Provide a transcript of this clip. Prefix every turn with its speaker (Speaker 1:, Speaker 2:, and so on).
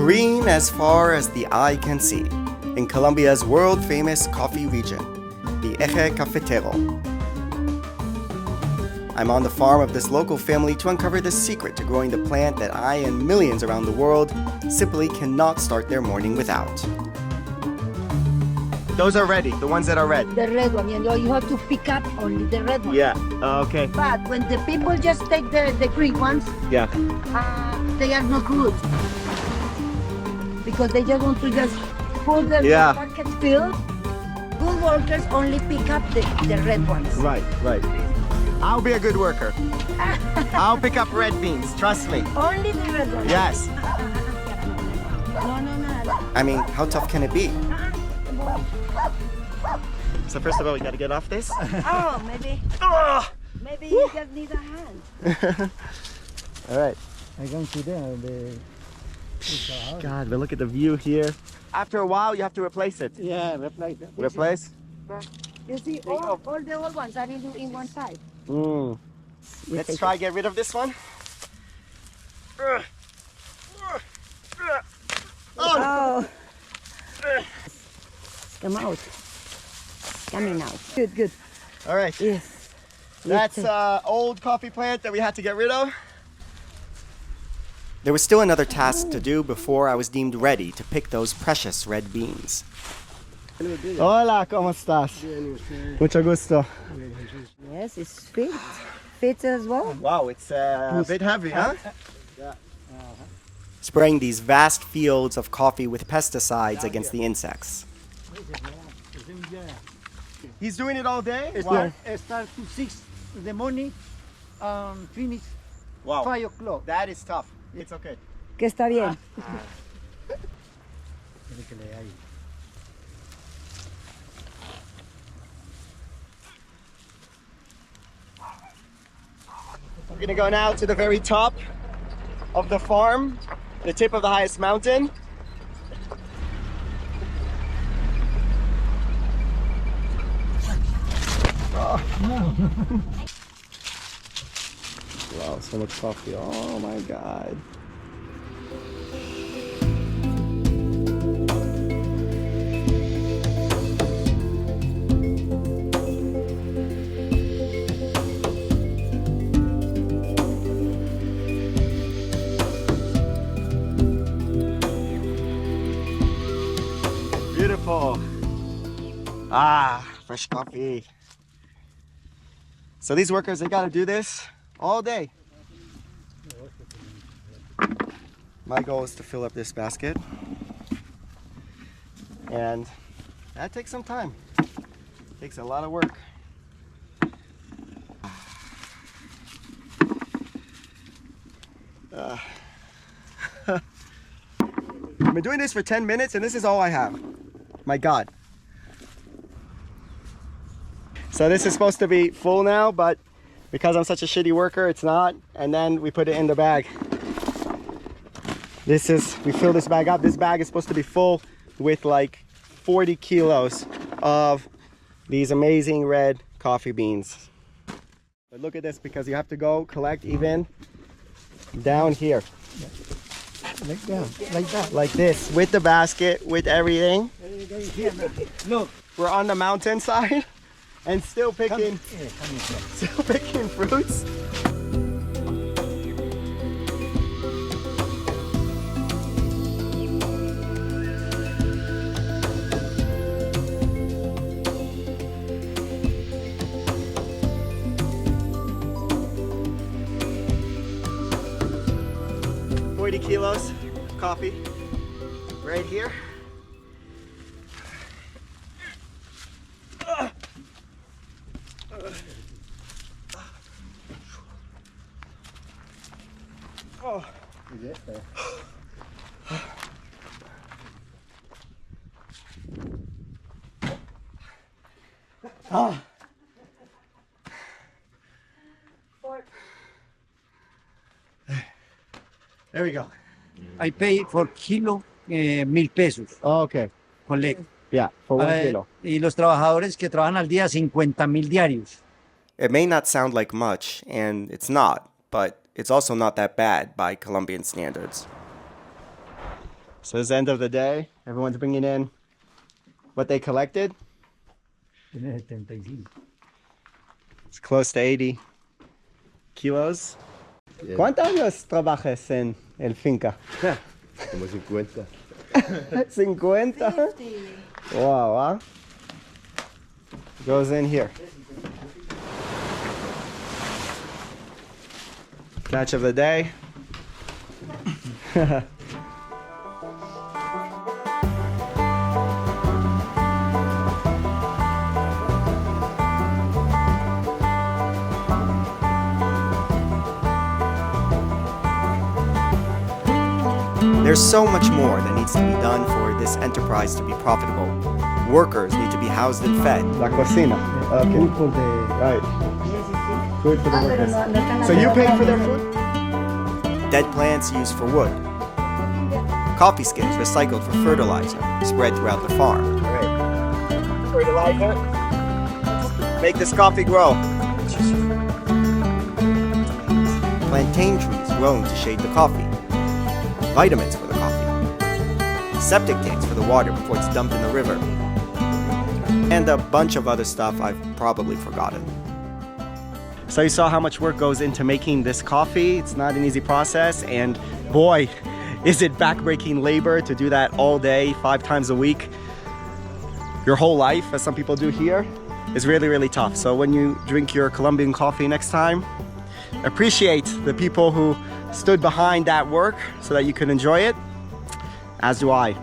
Speaker 1: Green as far as the eye can see, in Colombia's world-famous coffee region, the Eje Cafetero. I'm on the farm of this local family to uncover the secret to growing the plant that I and millions around the world simply cannot start their morning without. Those are ready, the ones that are red.
Speaker 2: The red one, you have to pick up only the red one.
Speaker 1: Yeah, okay.
Speaker 2: But when the people just take the green ones,
Speaker 1: Yeah.
Speaker 2: They are not good. Because they just want to just put the bucket filled. Good workers only pick up the red ones.
Speaker 1: Right. I'll be a good worker. I'll pick up red beans, trust me.
Speaker 2: Only the red ones?
Speaker 1: Yes.
Speaker 2: No.
Speaker 1: I mean, how tough can it be? So first of all, we gotta get off this.
Speaker 2: Oh, maybe you just need a hand.
Speaker 1: All right.
Speaker 3: I can see the
Speaker 1: God, but look at the view here. After a while, you have to replace it.
Speaker 3: yeah, replace.
Speaker 1: Replace?
Speaker 2: You see, all the old ones are in one side.
Speaker 1: Let's try get rid of this one.
Speaker 2: Oh. Come out. Coming out. Good.
Speaker 1: All right.
Speaker 2: Yes.
Speaker 1: That's old coffee plant that we had to get rid of. There was still another task to do before I was deemed ready to pick those precious red beans. Hola, ¿cómo estás? Mucho gusto.
Speaker 2: Yes, it's fit. Fit as well.
Speaker 1: Wow, it's a bit heavy, huh? Spraying these vast fields of coffee with pesticides against the insects. He's doing it all day?
Speaker 3: Start to 6 in the morning, finish 5 o'clock.
Speaker 1: That is tough. It's okay.
Speaker 2: Que está bien.
Speaker 1: We're gonna go now to the very top of the farm, the tip of the highest mountain. Wow, so much coffee. Oh my God. Beautiful. Fresh coffee. So these workers, they gotta do this all day. My goal is to fill up this basket. And that takes some time. Takes a lot of work. I've been doing this for 10 minutes and this is all I have. My God. So this is supposed to be full now, but because I'm such a shitty worker, it's not. And then we put it in the bag. We fill this bag up. This bag is supposed to be full with like 40 kilos of these amazing red coffee beans. But look at this, because you have to go collect even down here.
Speaker 3: Like that.
Speaker 1: Like this, with the basket, with everything.
Speaker 3: Look.
Speaker 1: We're on the mountainside and still picking fruits. Kilos of coffee right here. Oh. There we go.
Speaker 3: I pay for kilo 1,000 pesos.
Speaker 1: Oh, okay.
Speaker 3: Collect.
Speaker 1: Yeah, for 1 kilo.
Speaker 3: Y los trabajadores que trabajan al día 50,000 diarios.
Speaker 1: It may not sound like much, and it's not, but it's also not that bad by Colombian standards. So it's the end of the day. Everyone's bringing in what they collected. It's close to 80 kilos.
Speaker 4: Yeah.
Speaker 1: ¿Cuántos años trabajas en el finca?
Speaker 4: Como 50.
Speaker 1: 50? Wow, huh? Goes in here. Catch of the day. There's so much more that needs to be done for this enterprise to be profitable. Workers need to be housed and fed. La cocina. Okay.
Speaker 3: Food for the
Speaker 1: Right. Food for the workers. So you pay for their food? Dead plants used for wood. Coffee skins recycled for fertilizer, spread throughout the farm. Great. Fertilizer. Make this coffee grow. Plantain trees grown to shade the coffee. Vitamins for the coffee. Septic tanks for the water before it's dumped in the river. And a bunch of other stuff I've probably forgotten. So you saw how much work goes into making this coffee. It's not an easy process, and boy, is it backbreaking labor to do that all day, 5 times a week. Your whole life, as some people do here, is really, really tough. So when you drink your Colombian coffee next time, appreciate the people who stood behind that work so that you can enjoy it, as do I.